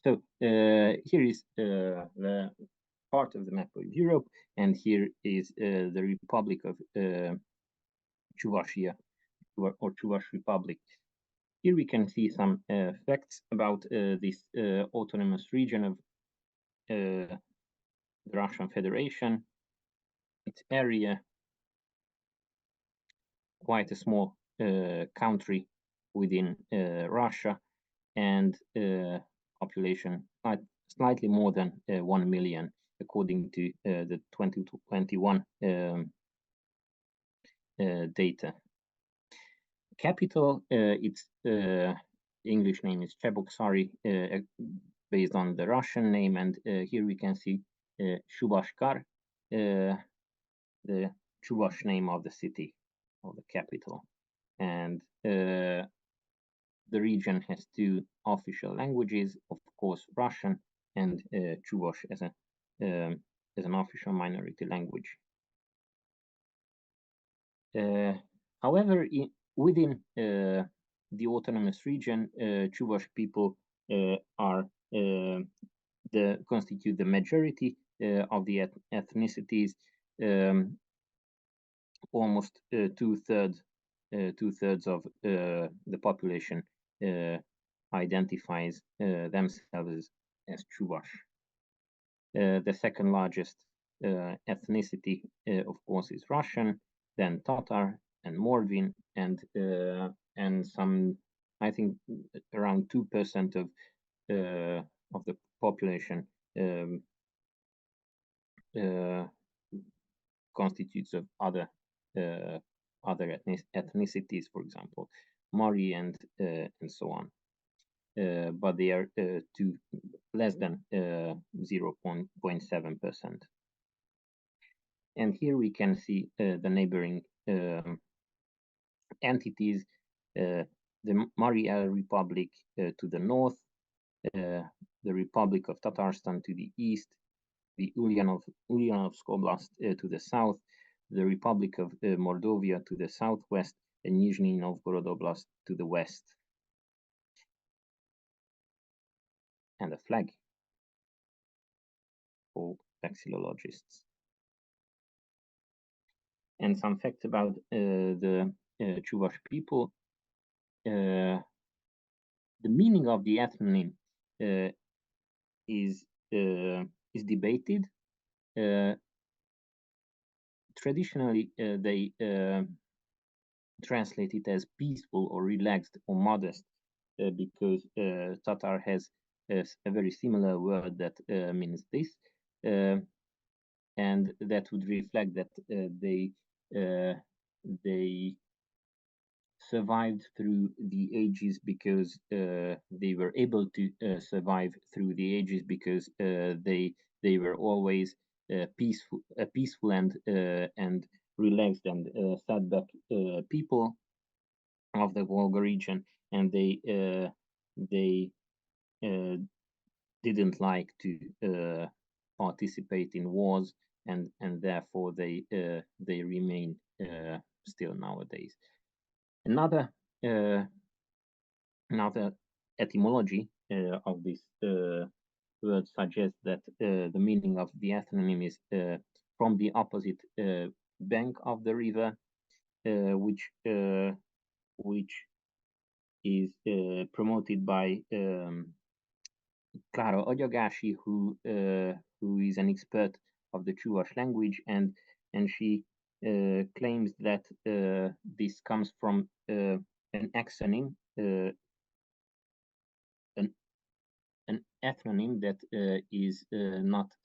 So here is the part of the map of Europe, and here is the Republic of Chuvashia, or Chuvash Republic. Here we can see some facts about this autonomous region of the Russian Federation. Its area, quite a small country within Russia, and population slightly more than 1 million, according to the 2021 data. Capital, its English name is Cheboksary, based on the Russian name, and here we can see Shubashkar, the Chuvash name of the city, of the capital. And the region has two official languages, of course, Russian and Chuvash as an official minority language. However, within the autonomous region, Chuvash people constitute the majority of the ethnicities. Almost two-thirds of the population identifies themselves as Chuvash. The second largest ethnicity, of course, is Russian, then Tatar and Mordvin, and some, I think, around 2% of the population constitutes of other ethnicities, for example, Mari and so on. But they are less than 0.7%. And here we can see the neighboring entities, the Mari Republic to the north, the Republic of Tatarstan to the east, the Ulyanovsk Oblast to the south, the Republic of Mordovia to the southwest, and Nizhny Novgorod Oblast to the west. And a flag for vexillologists. And some facts about the Chuvash people. The meaning of the ethnonym is debated. Traditionally, they translate it as peaceful or relaxed or modest, because Tatar has a very similar word that means this, and that would reflect that they survived through the ages because they were able to survive through the ages because they were always peaceful and relaxed and sat back people of the Volga region, and they didn't like to participate in wars, and therefore they remain still nowadays. Another etymology of this word suggests that the meaning of the ethnonym is from the opposite bank of the river, which is promoted by Klára Agyagásy, who is an expert of the Chuvash language, and she claims that this comes from an exonym, an ethnonym that is not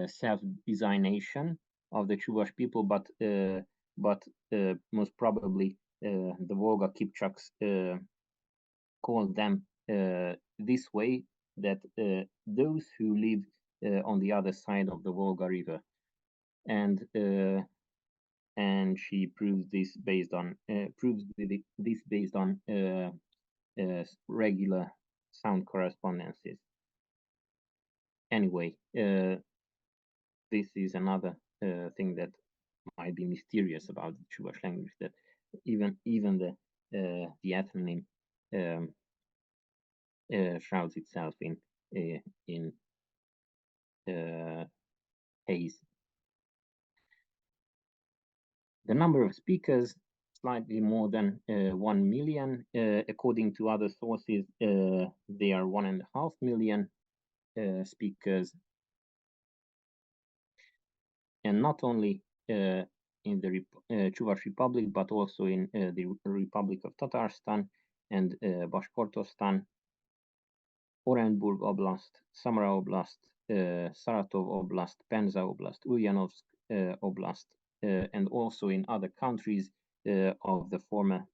self-designation of the Chuvash people, but most probably the Volga Kipchaks called them this way, that those who live on the other side of the Volga River, and she proves this based on regular sound correspondences. Anyway, this is another thing that might be mysterious about the Chuvash language, that even the ethnonym shrouds itself in in haze. The number of speakers, slightly more than 1 million. According to other sources, they are 1.5 million speakers. And not only in the Chuvash Republic, but also in the Republic of Tatarstan and Bashkortostan, Orenburg Oblast, Samara Oblast, Saratov Oblast, Penza Oblast, Ulyanovsk Oblast, and also in other countries of the former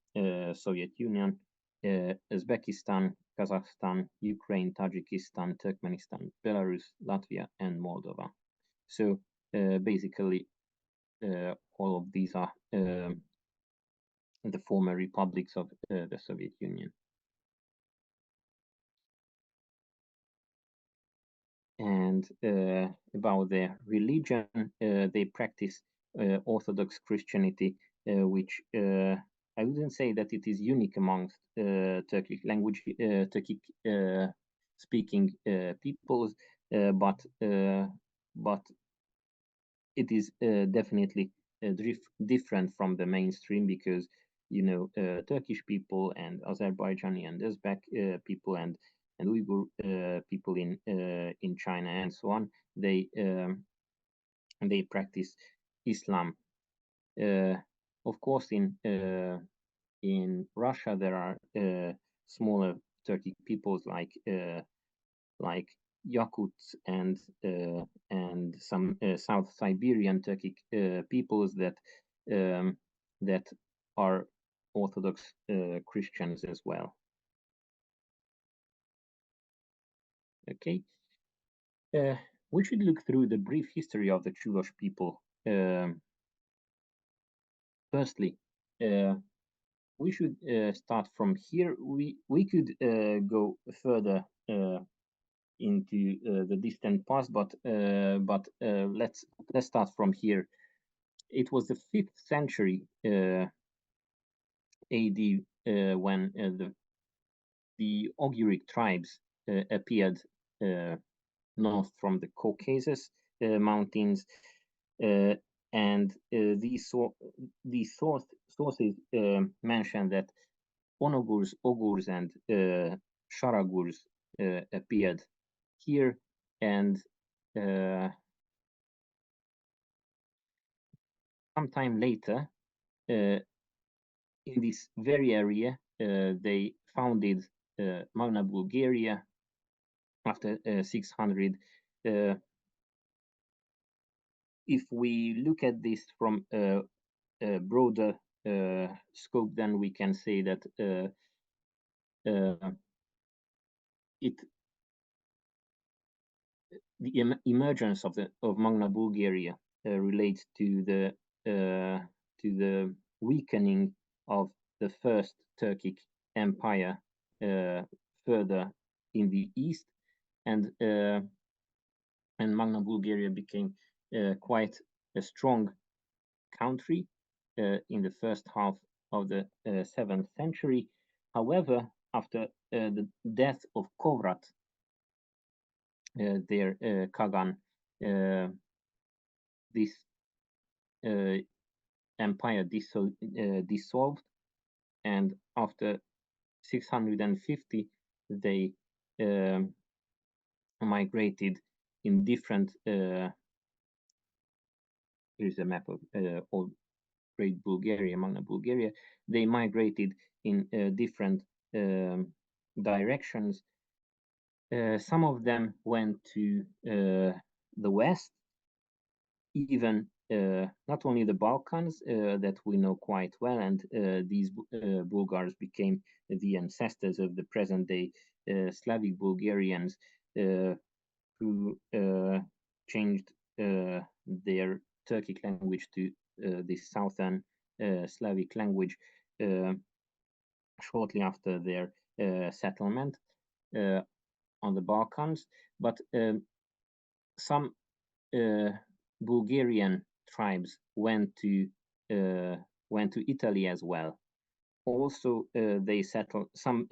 Soviet Union, Uzbekistan, Kazakhstan, Ukraine, Tajikistan, Turkmenistan, Belarus, Latvia, and Moldova. So basically, all of these are the former republics of the Soviet Union. And about their religion, they practice Orthodox Christianity, which I wouldn't say that it is unique amongst Turkic language, Turkic speaking peoples, but it is definitely different from the mainstream, because Turkish people and Azerbaijani and Uzbek people and Uyghur people in China and so on, they practice Islam. Of course, in Russia there are smaller Turkic peoples like Yakuts and some South Siberian Turkic peoples that are Orthodox Christians as well. Okay, we should look through the brief history of the Chuvash people. Firstly, we should start from here. We could go further into the distant past, but let's start from here. It was the 5th century AD when the Ugric tribes appeared north from the Caucasus mountains, and these sources mention that Onogurs, Ogurs, and Sharagurs appeared here, and sometime later, in this very area, they founded Magna Bulgaria after 600. If we look at this from a broader scope, then we can say that the emergence of Magna Bulgaria relates to the weakening of the first Turkic Empire further in the east, and Magna Bulgaria became quite a strong country in the first half of the 7th century. However, after the death of Kovrat, their Kagan, this empire dissolved, and after 650 they migrated in different here's a map of old Great Bulgaria, Magna Bulgaria. They migrated in different directions. Some of them went to the west, even not only the Balkans that we know quite well, and these Bulgars became the ancestors of the present-day Slavic Bulgarians, who changed their Turkic language to the southern Slavic language shortly after their settlement on the Balkans. But some Bulgarian tribes went to Italy as well. Also, they settled. Some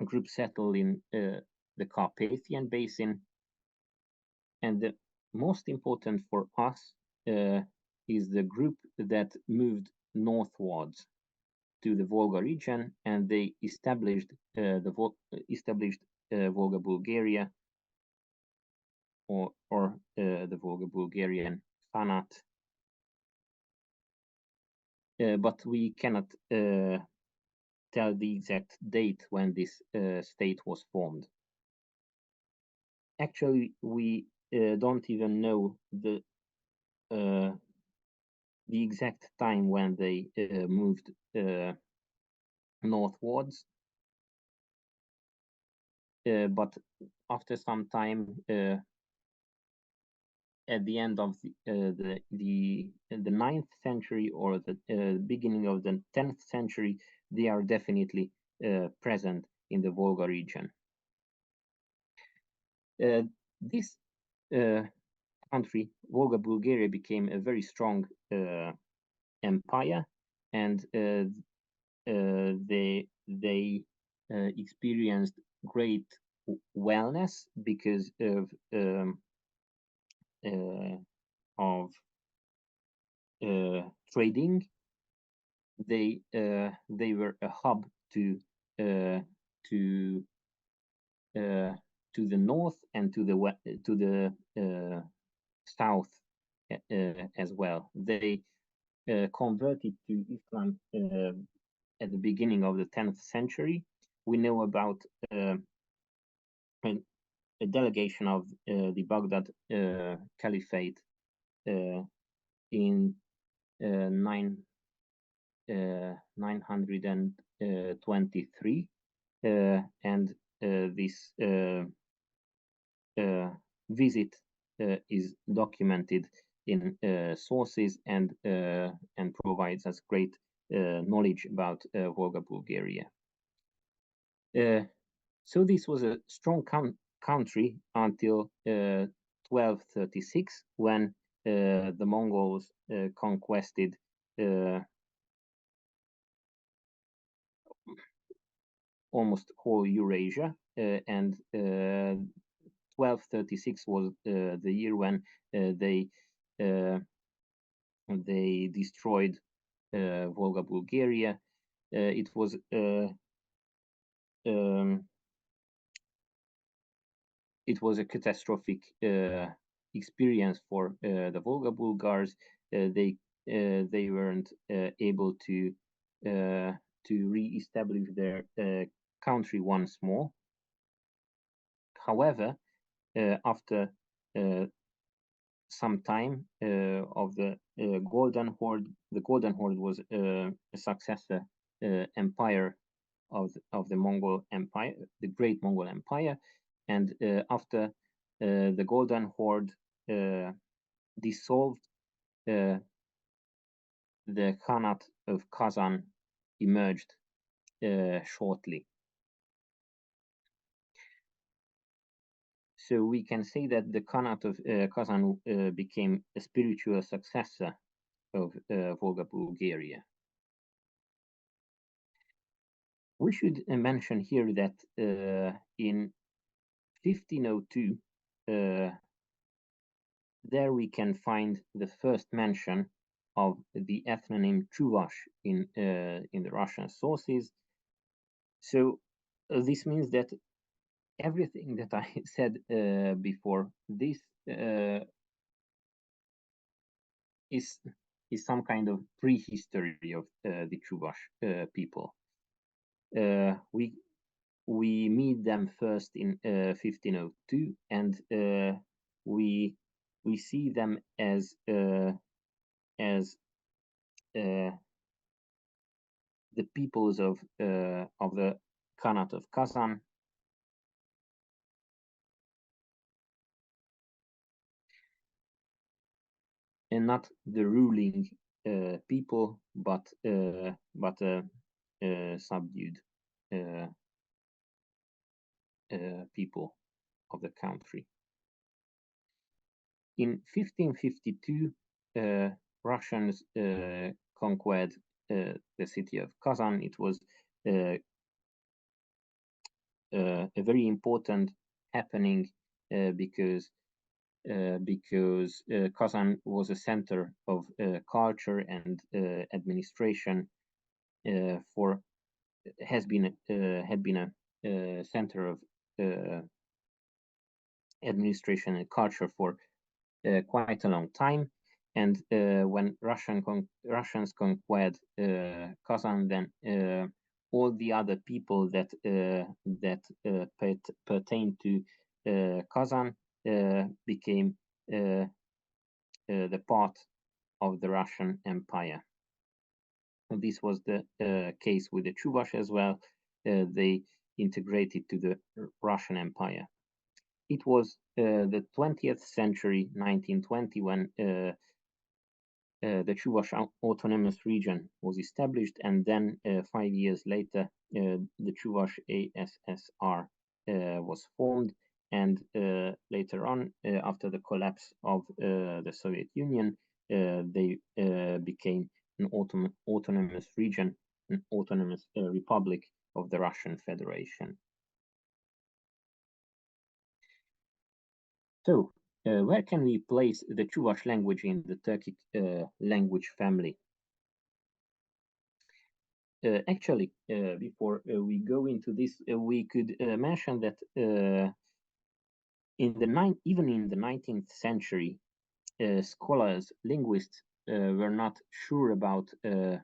groups settled in the Carpathian Basin, and the most important for us is the group that moved northwards to the Volga region, and they established Volga Bulgaria, or the Volga Bulgarian Khanate. But we cannot tell the exact date when this state was formed. Actually, we don't even know the exact time when they moved northwards, but after some time, at the end of the 9th century or the beginning of the 10th century, they are definitely present in the Volga region. This country, Volga Bulgaria, became a very strong empire, and they experienced great wellness because of trading. They were a hub to the north and to the south as well. They converted to Islam at the beginning of the 10th century. We know about a delegation of the Baghdad Caliphate in 923, and this visit is documented in sources and provides us great knowledge about Volga Bulgaria. So this was a strong country until 1236, when the Mongols conquested almost whole Eurasia, and 1236 was the year when they destroyed Volga Bulgaria. It was a catastrophic experience for the Volga Bulgars. They weren't able to re-establish their country once more. However, after some time of the Golden Horde, the Golden Horde was a successor empire of the Mongol Empire, the Great Mongol Empire, and after the Golden Horde dissolved, the Khanate of Kazan emerged shortly. So we can say that the Khanate of Kazan became a spiritual successor of Volga Bulgaria. We should mention here that in 1502, there we can find the first mention of the ethnonym Chuvash in the Russian sources. So this means that everything that I said before this is some kind of prehistory of the Chuvash people. We meet them first in 1502, and we see them as the peoples of the Khanate of Kazan, and not the ruling people, but subdued people of the country. In 1552, Russians conquered the city of Kazan. It was a very important happening because Kazan was a center of culture and administration for had been a center of administration and culture for quite a long time. And when Russians conquered Kazan, then all the other people that pertain to Kazan became the part of the Russian Empire. And this was the case with the Chuvash as well. They integrated to the Russian Empire. It was the 20th century, 1920, when the Chuvash Autonomous Region was established, and then 5 years later, the Chuvash ASSR was formed, and later on, after the collapse of the Soviet Union, they became an autonomous region, an autonomous republic of the Russian Federation. So, where can we place the Chuvash language in the Turkic language family? Actually, before we go into this, we could mention that even in the 19th century, scholars, linguists were not sure about the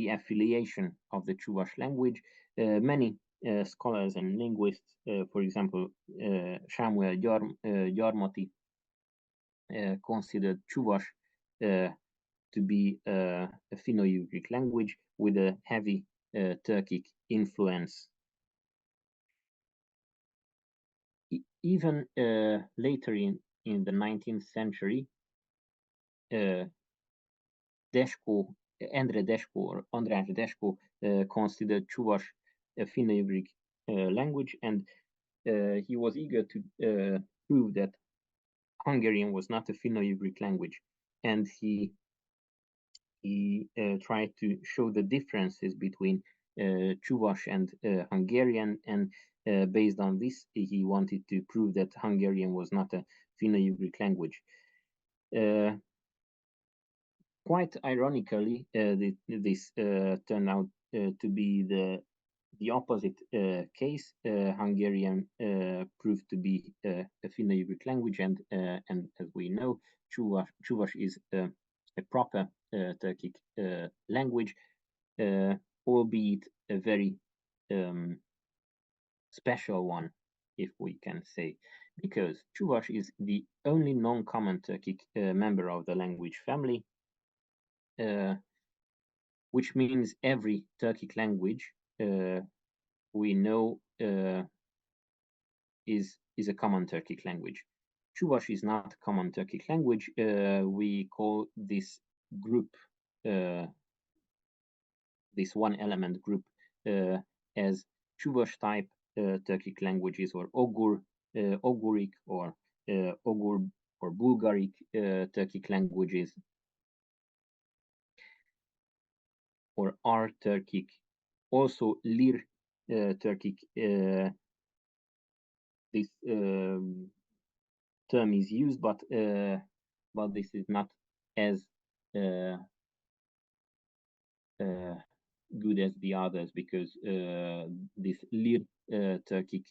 affiliation of the Chuvash language. Many scholars and linguists, for example, Samuel Gyarmati, considered Chuvash to be a Finno-Ugric language with a heavy Turkic influence. Even later in the 19th century, András Desko considered Chuvash a Finno-Ugric language, and he was eager to prove that Hungarian was not a Finno-Ugric language, and he tried to show the differences between Chuvash and Hungarian, and based on this, he wanted to prove that Hungarian was not a Finno-Ugric language. Quite ironically, this turned out to be the opposite case. Hungarian proved to be a Finno-Ugric language, and as we know, Chuvash is a proper Turkic language, albeit a very special one, if we can say, because Chuvash is the only non-common Turkic member of the language family, which means every Turkic language we know is a common Turkic language. Chuvash is not a common Turkic language. We call this group, this one element group, as Chuvash type Turkic languages, or Oguric, or Ogur or Bulgaric Turkic languages, or R Turkic, also Lir Turkic. This term is used, but this is not as good as the others, because this Lir Turkic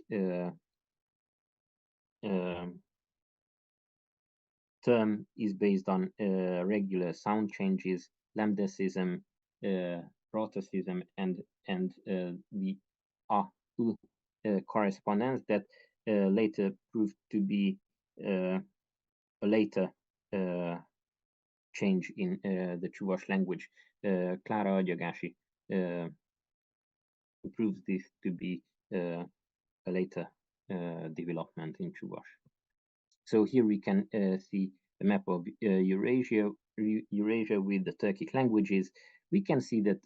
term is based on regular sound changes, lambdacism, protacism, and the correspondence that later proved to be a later change in the Chuvash language. Clara Agyagashi proves this to be a later development in Chuvash. So here we can see a map of Eurasia with the Turkic languages. We can see that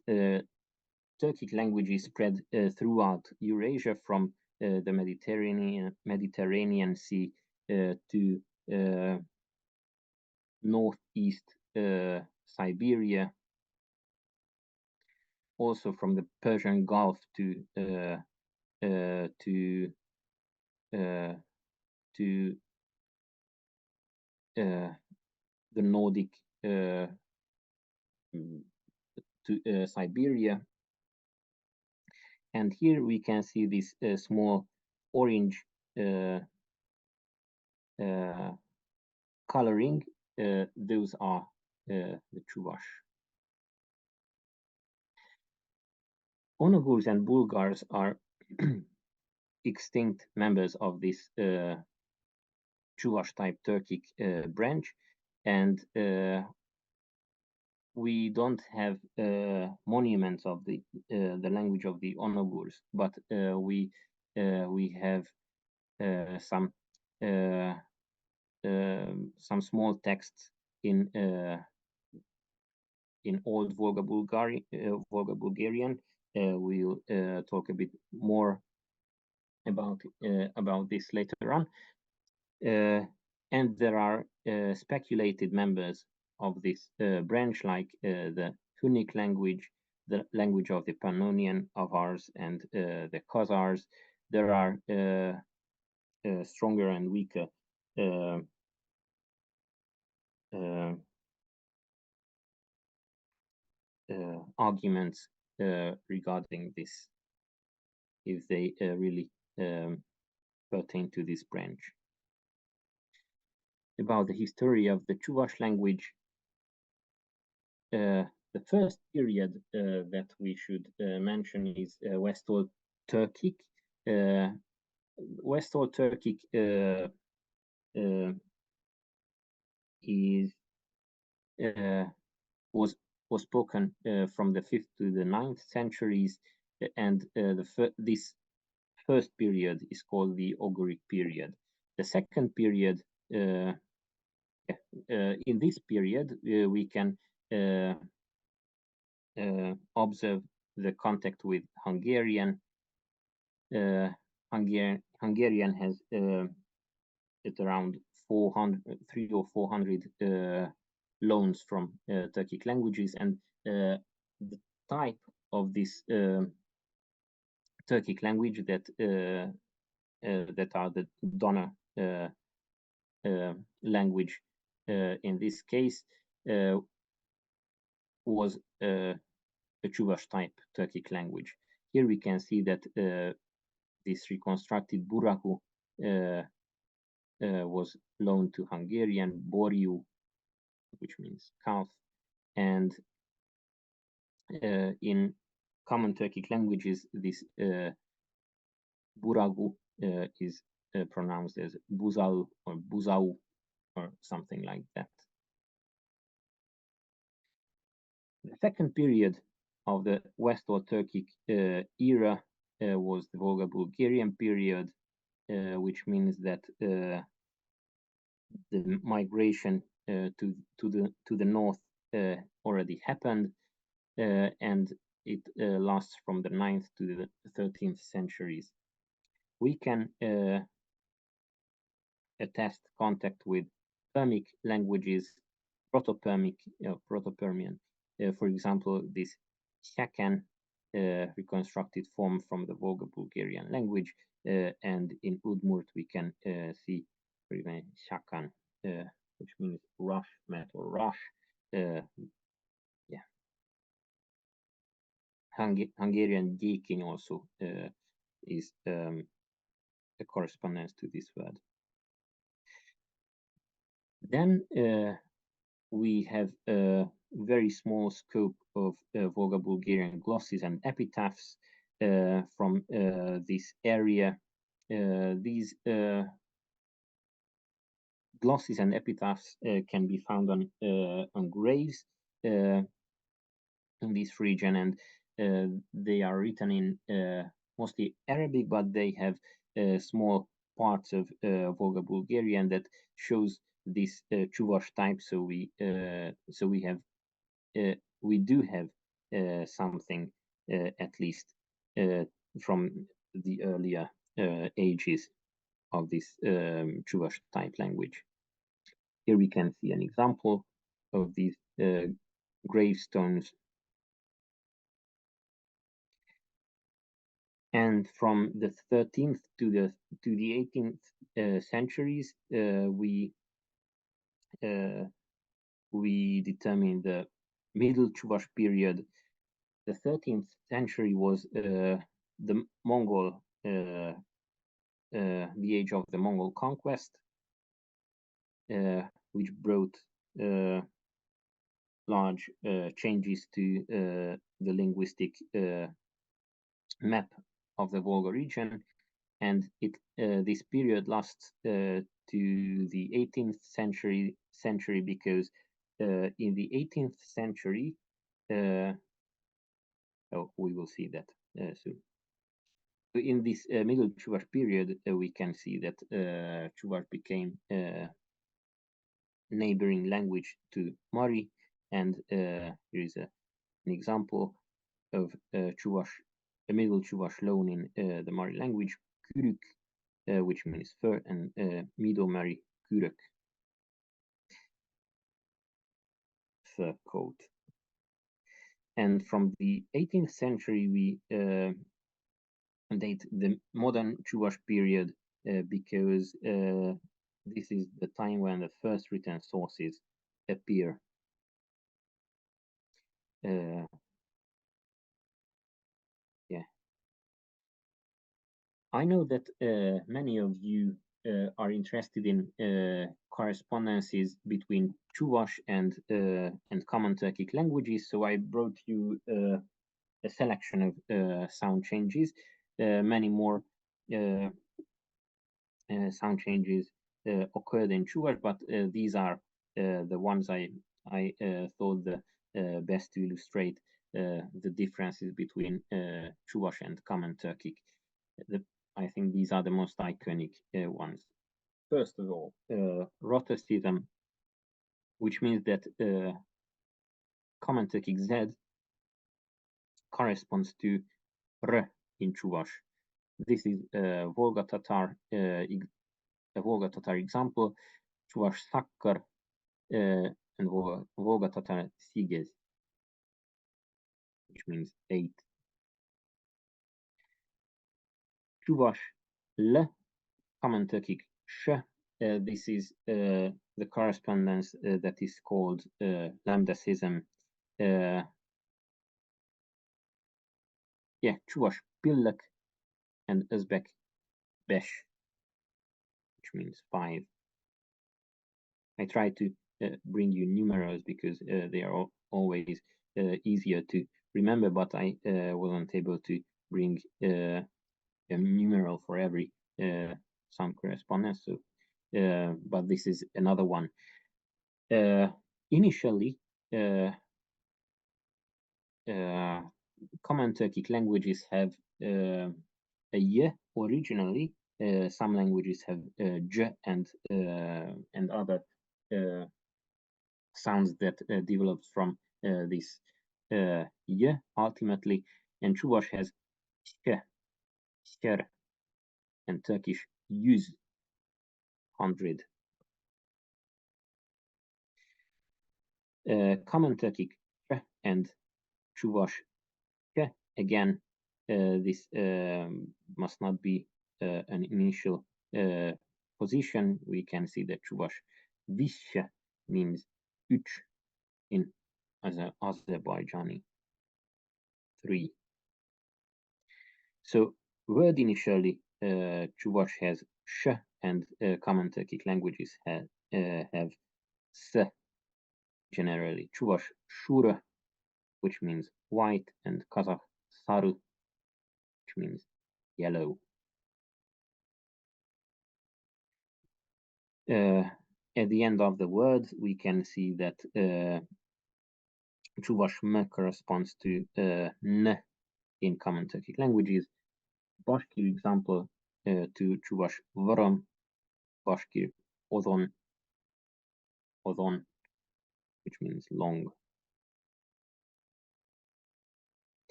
Turkic languages spread throughout Eurasia, from the Mediterranean Sea to northeast Siberia, also from the Persian Gulf to to the Nordic to Siberia. And here we can see this small orange coloring. Those are the Chuvash. Onogurs and Bulgars are extinct members of this Chuvash type Turkic branch, and we don't have monuments of the language of the Onogurs, but we have some small texts in Old Volga Bulgarian. We'll talk a bit more about this later on. And there are speculated members of this branch, like the Hunnic language, the language of the Pannonian Avars and the Khazars. There are stronger and weaker arguments regarding this, if they really pertain to this branch. About the history of the Chuvash language, the first period that we should mention is West Old Turkic. West Old Turkic is was spoken from the 5th to the 9th centuries, and this first period is called the Ugric period. The second period, in this period, we can observe the contact with Hungarian. Hungarian has at around 300 or 400 loans from Turkic languages, and the type of this Turkic language that are the donor language in this case was a Chuvash type Turkic language. Here we can see that this reconstructed Buraku was loaned to Hungarian, Boriu, which means calf, and in common Turkic languages, this Buragu is pronounced as Buzau or Buzau or something like that. The second period of the West Old Turkic era was the Volga Bulgarian period, which means that the migration to the north already happened, and it lasts from the 9th to the 13th centuries. We can attest contact with Permic languages, Proto-Permian. For example, this Shakan reconstructed form from the Volga Bulgarian language, and in Udmurt we can see Shakan, which means rush, met or rush. Hungarian Gyékeny also is a correspondence to this word. Then we have a very small scope of Volga Bulgarian glosses and epitaphs from this area. These glosses and epitaphs can be found on graves in this region, and they are written in mostly Arabic, but they have small parts of Volga Bulgarian that shows this Chuvash type. So we do have something at least from the earlier ages of this Chuvash type language. Here we can see an example of these gravestones. And from the 13th to the 18th centuries, we determine the Middle Chuvash period. The 13th century was the Mongol, the age of the Mongol conquest, which brought large changes to the linguistic map of the Volga region, and this period lasts to the 18th century because in the 18th century, we will see that soon. In this Middle Chuvash period, we can see that Chuvash became neighboring language to Mari, and here is an example of Chuvash, a Middle Chuvash loan in the Mari language, Kürük, which means fur, and Mido Mari Kürök, fur coat. And from the 18th century, we date the modern Chuvash period because this is the time when the first written sources appear. Yeah. I know that many of you are interested in correspondences between Chuvash and Common Turkic languages, so I brought you a selection of sound changes. Many more sound changes occurred in Chuvash, but these are the ones I thought the best to illustrate the differences between Chuvash and Common Turkic. I think these are the most iconic ones. First of all, rhotacism, which means that Common Turkic Z corresponds to R in Chuvash. This is a Volga Tatar example, Chuvash Sakkar and Volga Tatar Sigez, which means 8. Chuvash L, Common Turkic Sh. This is the correspondence that is called lambdacism. Chuvash Pillak and Uzbek Besh, which means 5. I try to bring you numerals because they are always easier to remember, but I wasn't able to bring a numeral for every sound correspondence. So, but this is another one. Initially, Common Turkic languages have a y originally. Some languages have j and other sounds that developed from this y ultimately, and Chuvash has sh, sker, and Turkish yüz, 100. Common Turkic sh and Chuvash sh, again, this must not be an initial position. We can see that Chuvash vish means 3 in Azerbaijani, 3. So word initially, Chuvash has sh, and Common Turkic languages have s generally. Chuvash shura, which means white, and Kazakh saru, which means yellow. At the end of the word, we can see that Chuvash m corresponds to n in Common Turkic languages. Bashkir example to Chuvash varam, Bashkir odon, which means long.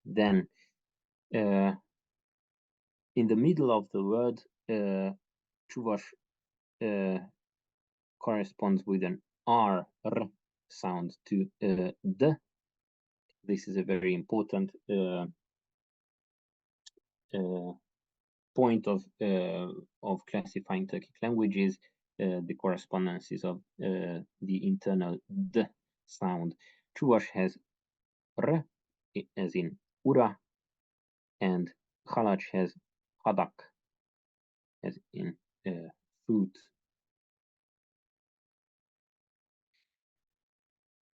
Then in the middle of the word, Chuvash corresponds with an r sound to d. This is a very important point of classifying Turkic languages, the correspondences of the internal d sound. Chuvash has r as in ura, and Halach has hadak as in food.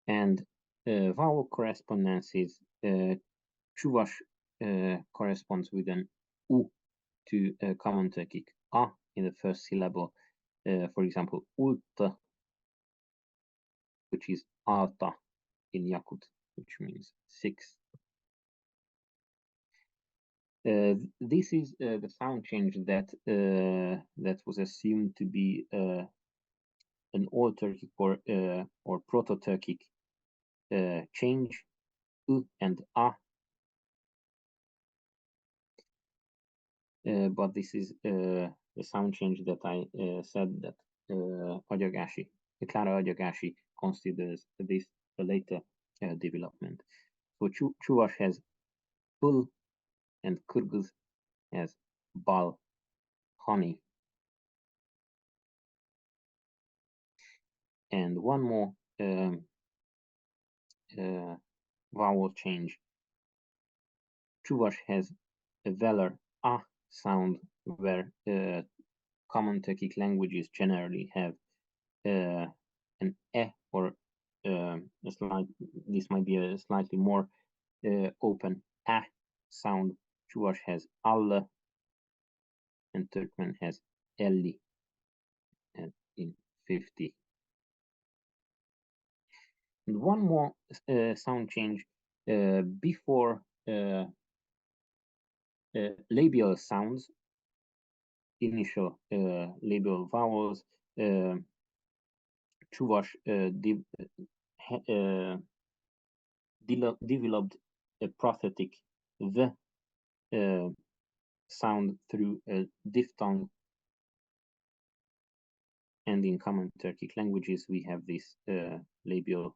And vowel correspondences, Chuvash corresponds with an u to common Turkic a in the first syllable. For example, ulta, which is alta in Yakut, which means 6. This is the sound change that was assumed to be an Old Turkic or Proto-Turkic change, u and a. But this is the sound change that I said that Agyagashi, Clara Agyagashi considers this a later development. So Chuvash has pul and Kyrgyz has bal, honey. And one more vowel change. Chuvash has a velar a sound, where common Turkic languages generally have an e or this might be a slightly more open a sound. Chuvash has alla, and Turkmen has elli and in 50. And one more sound change before labial sounds, initial labial vowels. Chuvash developed a prosthetic the sound through a diphthong, and in common Turkic languages we have this labial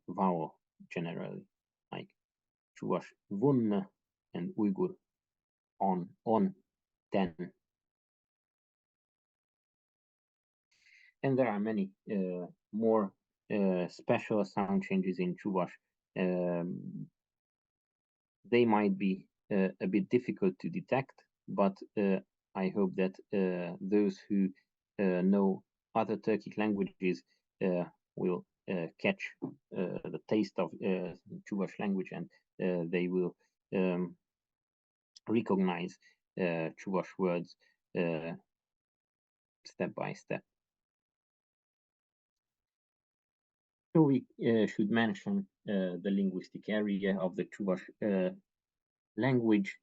vowel generally, like Chuvash vun and Uyghur on 10. And there are many more special sound changes in Chuvash. They might be a bit difficult to detect, but I hope that those who know other Turkic languages will catch the taste of Chuvash language, and they will recognize Chuvash words step by step. So we should mention the linguistic area of the Chuvash language.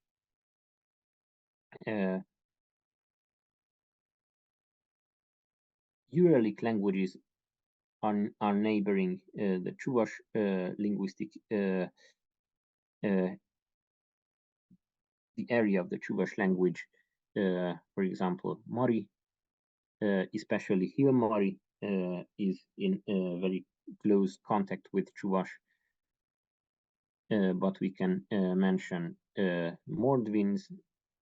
Uralic languages are neighboring the Chuvash linguistic the area of the Chuvash language. For example, Mari, especially Hill Mari, is in very close contact with Chuvash. But we can mention Mordvins,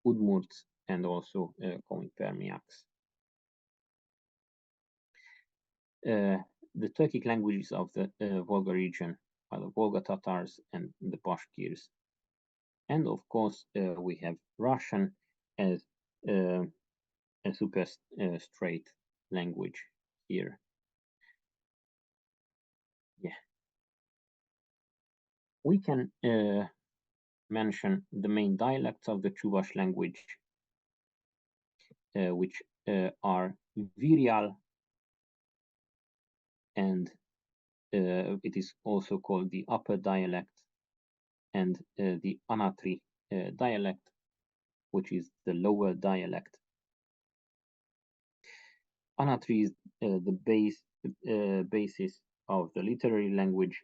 Udmurts, and also Komi-Permiaks. The Turkic languages of the Volga region are the Volga Tatars and the Bashkirs. And of course, we have Russian as a super straight language here. Yeah. We can mention the main dialects of the Chuvash language, which are Virial, and it is also called the upper dialect, and the Anatri dialect, which is the lower dialect. Anatri is the basis of the literary language,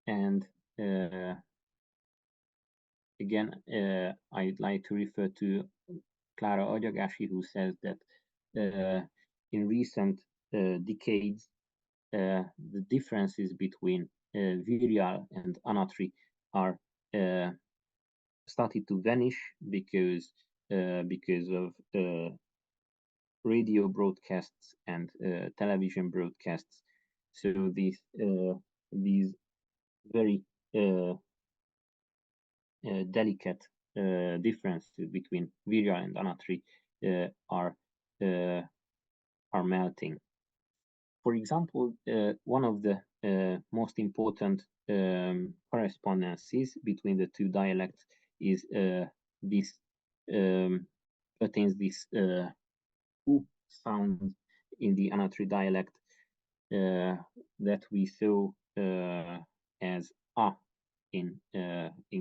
and again, I'd like to refer to Clara Agyagashi, who says that in recent decades, the differences between Virial and Anatri are started to vanish because of radio broadcasts and television broadcasts. So these very delicate differences between Virya and Anatri are melting. For example, one of the most important correspondences between the two dialects is this contains this U sound in the Anatri dialect that we saw as A in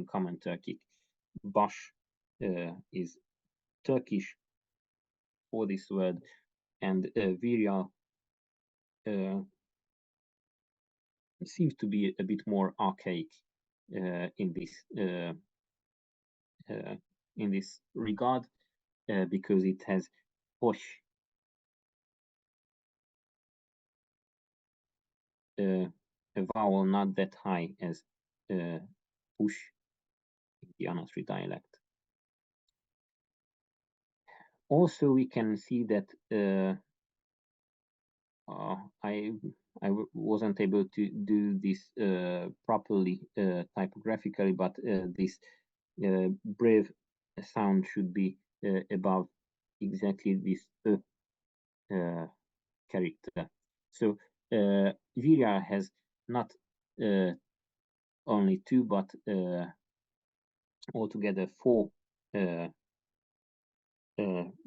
common Turkic. Bash is Turkish for this word, and Virya seems to be a bit more archaic in this regard because it has posh, a vowel not that high as push in the Anatri dialect. Also, we can see that I wasn't able to do this properly typographically, but this brave sound should be above exactly this character. So Virya has not only two, but altogether four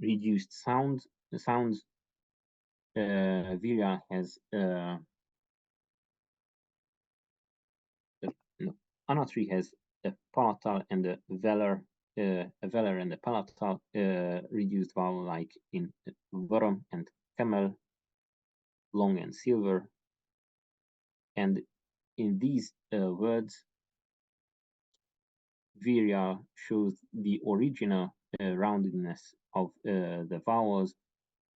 reduced sounds. Virya has no, Anatri has a palatal and a velar and a palatal reduced vowel, like in Varam and Camel, long and silver. And in these words, Virya shows the original roundedness of the vowels.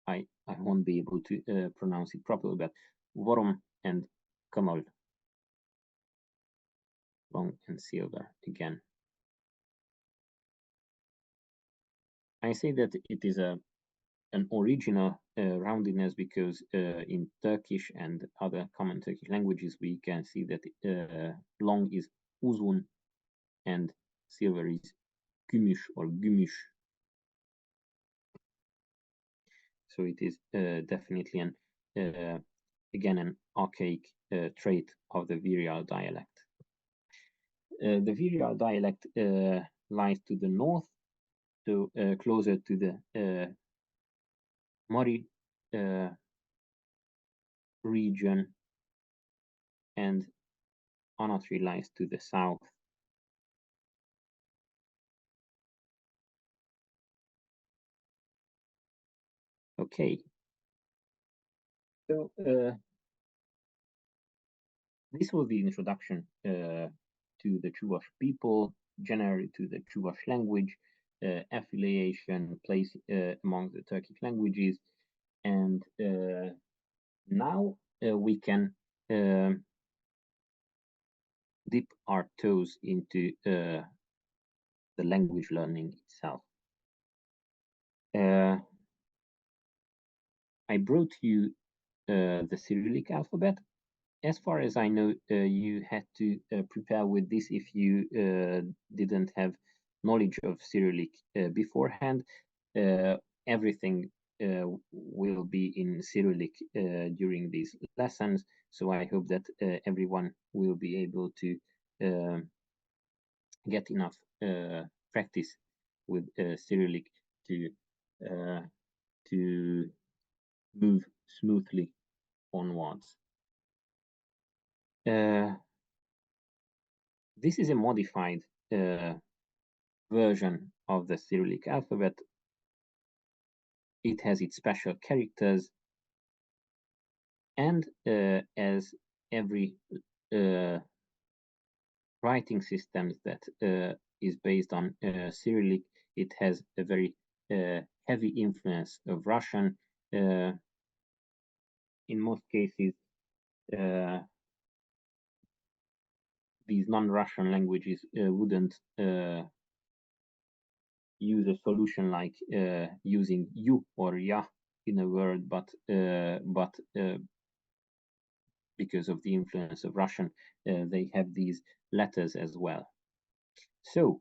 I won't be able to pronounce it properly, but Varam and Kamal, long and silver again. I say that it is an original roundedness because in Turkish and other common Turkish languages we can see that long is uzun and silver is gümüş or gümüş. So it is definitely again an archaic trait of the Viryal dialect. The Viryal dialect lies to the north, so closer to the Mari region, and Anatri lies to the south. Okay, so this was the introduction to the Chuvash people, generally to the Chuvash language, affiliation, place among the Turkic languages, and now we can dip our toes into the language learning itself. I brought you the Cyrillic alphabet. As far as I know, you had to prepare with this if you didn't have knowledge of Cyrillic beforehand. Everything will be in Cyrillic during these lessons, so I hope that everyone will be able to get enough practice with Cyrillic to move smoothly onwards. This is a modified version of the Cyrillic alphabet. It has its special characters, and as every writing system that is based on Cyrillic, it has a very heavy influence of Russian. In most cases, these non-Russian languages wouldn't use a solution like using you or ya in a word, but because of the influence of Russian, they have these letters as well. So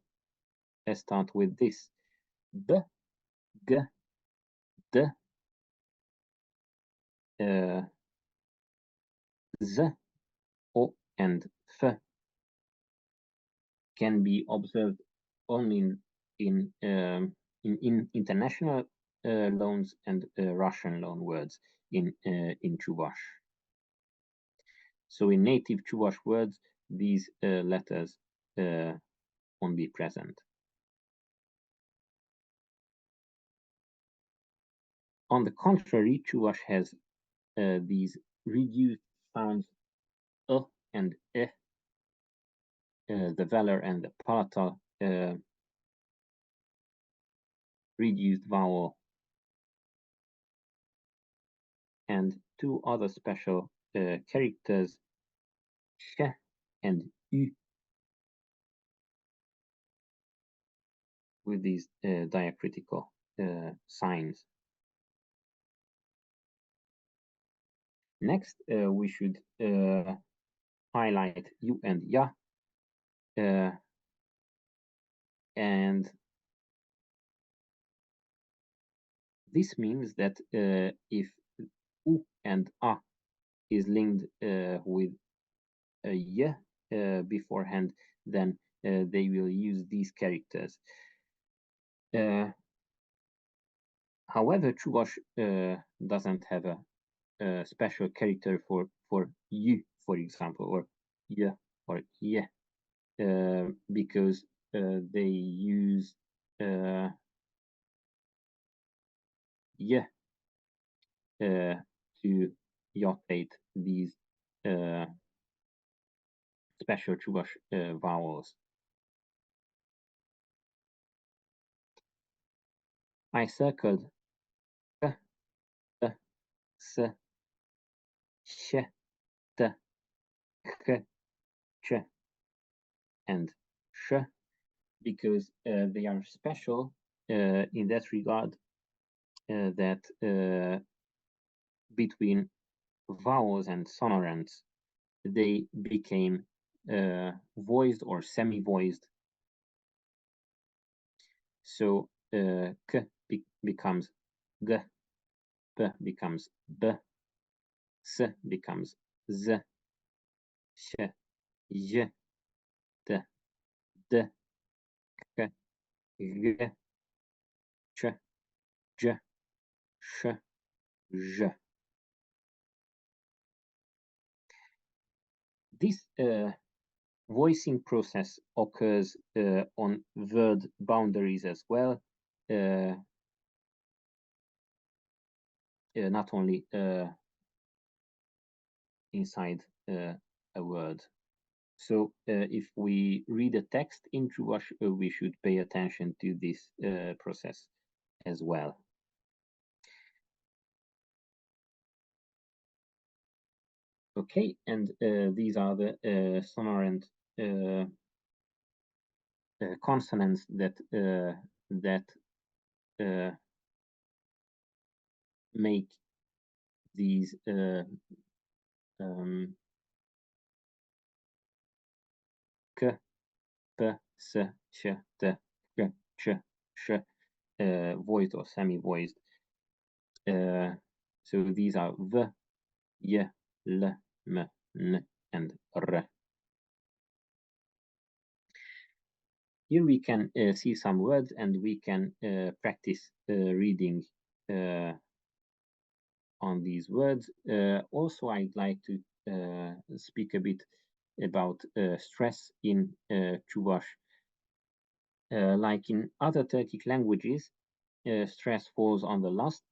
let's start with this: b, g, d, z, o, and f can be observed only in international loans and Russian loan words in Chuvash. So in native Chuvash words, these letters won't be present. On the contrary, Chuvash has these reduced sounds and the velar and the palatal reduced vowel, and two other special characters, sh and u, with these diacritical signs. Next, we should highlight u and ya, and this means that if u and a is linked with a y beforehand, then they will use these characters. However, Chuvash doesn't have a special character for you, for example, or y or ye, because they use y to yotate these special Chuvash vowels. I circled k, t, s, sh, t, k, ch, and sh because they are special in that regard, that between vowels and sonorants they became voiced or semi-voiced. So k becomes g, p becomes b, s becomes z, sh, j, t, d, k, g, ch, j, sh, j. This voicing process occurs on word boundaries as well, not only inside a word. So if we read a text in Chuvash, we should pay attention to this process as well. Okay, and these are the sonorant consonants that make these k, p, s, sh, t, k, ch, sh, voiced or semi-voiced. So these are v, y, l, m, n, and r. Here we can see some words and we can practice reading on these words. Also, I'd like to speak a bit about stress in Chuvash. Like in other Turkic languages, stress falls on the last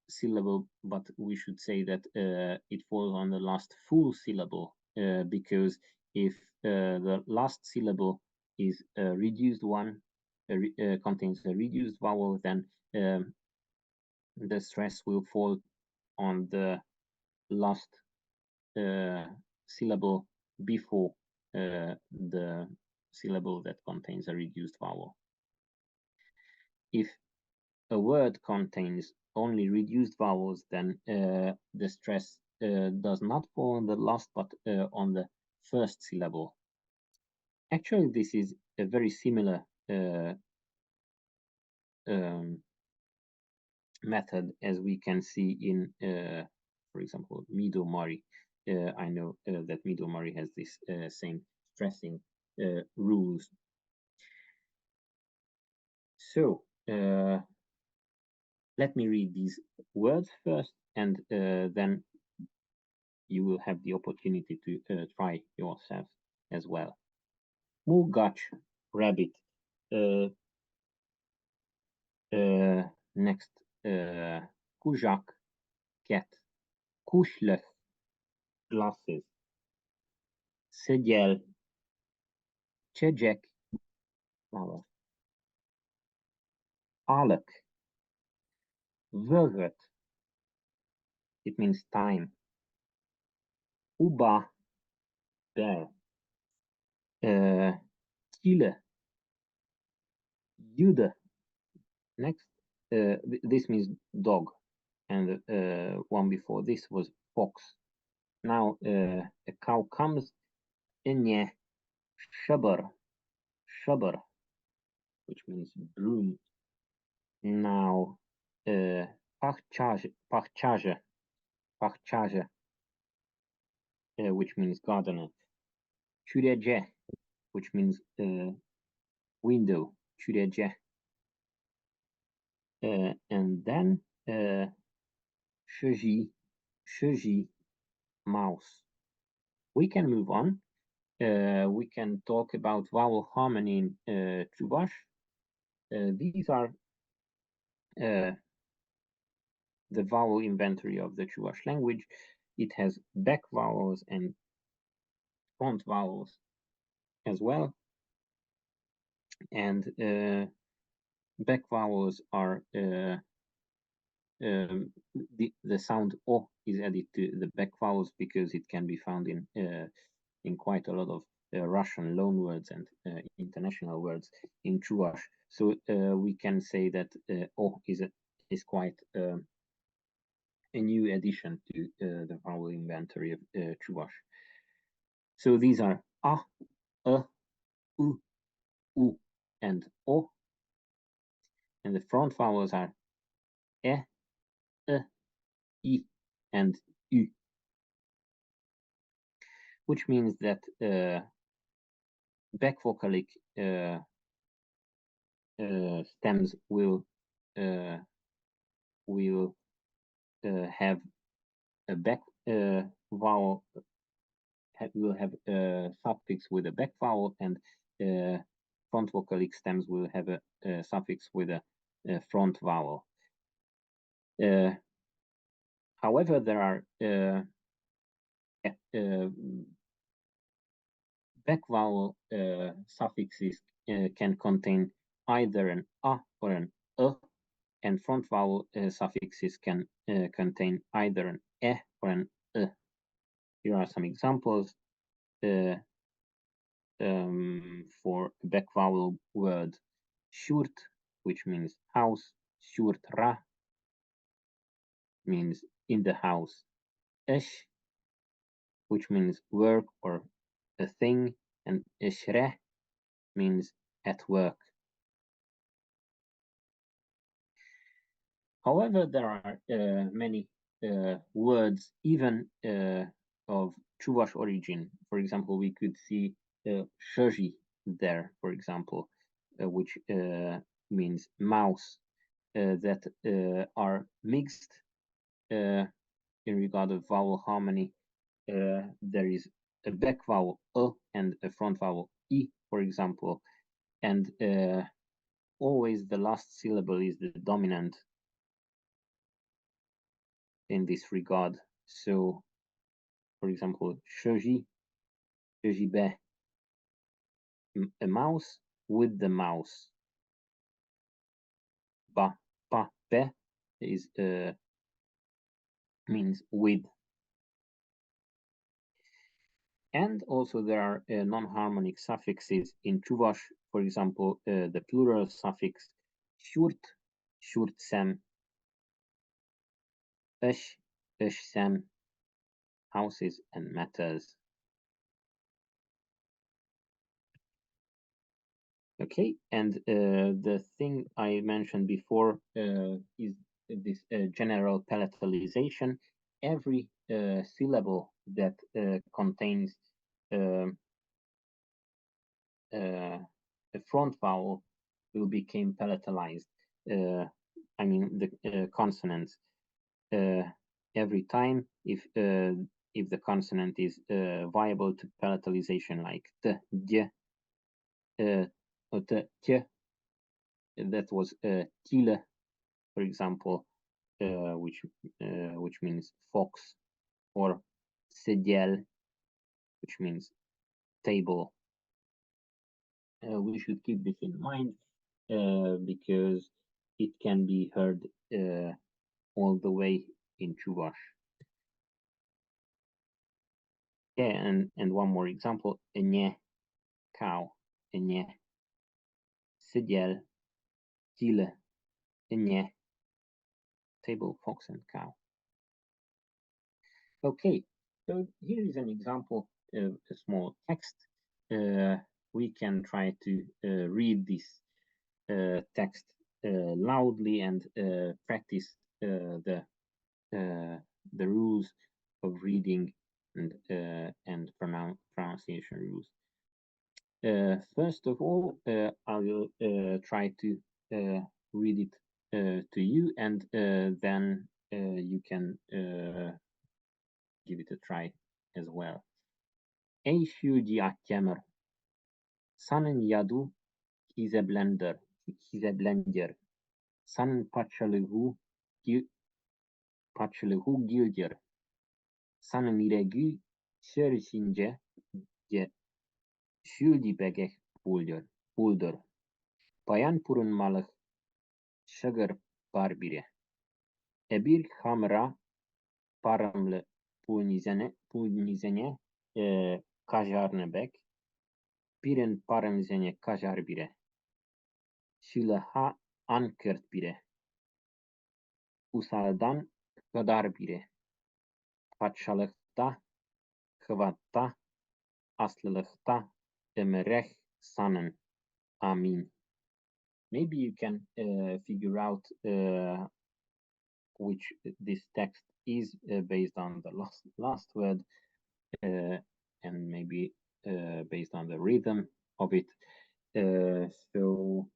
syllable, but we should say that it falls on the last full syllable, because if the last syllable is a reduced one, contains a reduced vowel, then the stress will fall on the last syllable before the syllable that contains a reduced vowel. If a word contains only reduced vowels, then the stress does not fall on the last but on the first syllable. Actually, this is a very similar method as we can see in, for example, Midomari. I know that Midomari has this same stressing rules. So let me read these words first, and then you will have the opportunity to try yourself as well. Mulgach, rabbit. Next, kuzak, cat. Kuslöf, glasses. Szegyel, csegyek, flower. Alak, vöröt, it means time. Uba, bear. Kile, jude. Next, this means dog, and one before this was fox. Now a cow comes, enye, shabar, shabar, which means broom. Now pachchaje, pachchaje, pachchaje, which means gardener. Çürece, which means window, çürece. And then şöji, şöji, mouse. We can move on. We can talk about vowel harmony in Chuvash. These are the vowel inventory of the Chuvash language. It has back vowels and front vowels as well. And back vowels are the sound O is added to the back vowels because it can be found in quite a lot of Russian loanwords and international words in Chuvash. So we can say that O is quite a new addition to the vowel inventory of Chuvash. So these are A, U, U, and O. And the front vowels are E, I, and U, which means that back vocalic stems will have a back vowel, will have a suffix with a back vowel, and front vocalic stems will have a suffix with a front vowel. However, there are back vowel suffixes can contain either an A or an E, and front vowel suffixes can contain either an E or an E. Here are some examples for back vowel word shurt, which means house. Shurtra means in the house. Esh, which means work or a thing, and eshre means at work. However, there are many words, even of Chuvash origin. For example, we could see shoji there, for example, which means mouse, that are mixed in regard of vowel harmony. There is a back vowel and a front vowel I, for example, and always the last syllable is the dominant in this regard. So, for example, shoji, shojibe, a mouse with the mouse. Ba, pa, pe is means with. And also there are non-harmonic suffixes in Chuvash, for example, the plural suffix shurt, shurtsem, ösh, öshsem, houses and matters. Okay, and the thing I mentioned before is this general palatalization. Every syllable that contains a front vowel will become palatalized. I mean the consonants. Every time if the consonant is viable to palatalization, like t, j, or t, t, that was tile, for example, which means fox, or sediel, which means table. We should keep this in mind because it can be heard all the way in Chuvash. Yeah, and one more example, enye, cow, enye, sediel, tile, enye, table, fox, and cow. Okay, so here is an example of a small text. We can try to read this text loudly and practice the rules of reading and pronunciation rules. First of all, I will try to read it to you, and then you can give it a try as well. Ey shudi akkemer, sanen yadu hizeblender, sanen patchaluhu gilger, sanen iregu sörsinje je shudi begeh bulder, payan purun malach sugar barbire, ebir hamra paramle punizene kajarnebek, piren paramzene kajarbire, şilaha ankert bire, usaldan kadar bire, patşalıkta, hıvatta, aslılıkta, emereh sanen, amin. Maybe you can figure out which this text is based on the last word and maybe based on the rhythm of it. So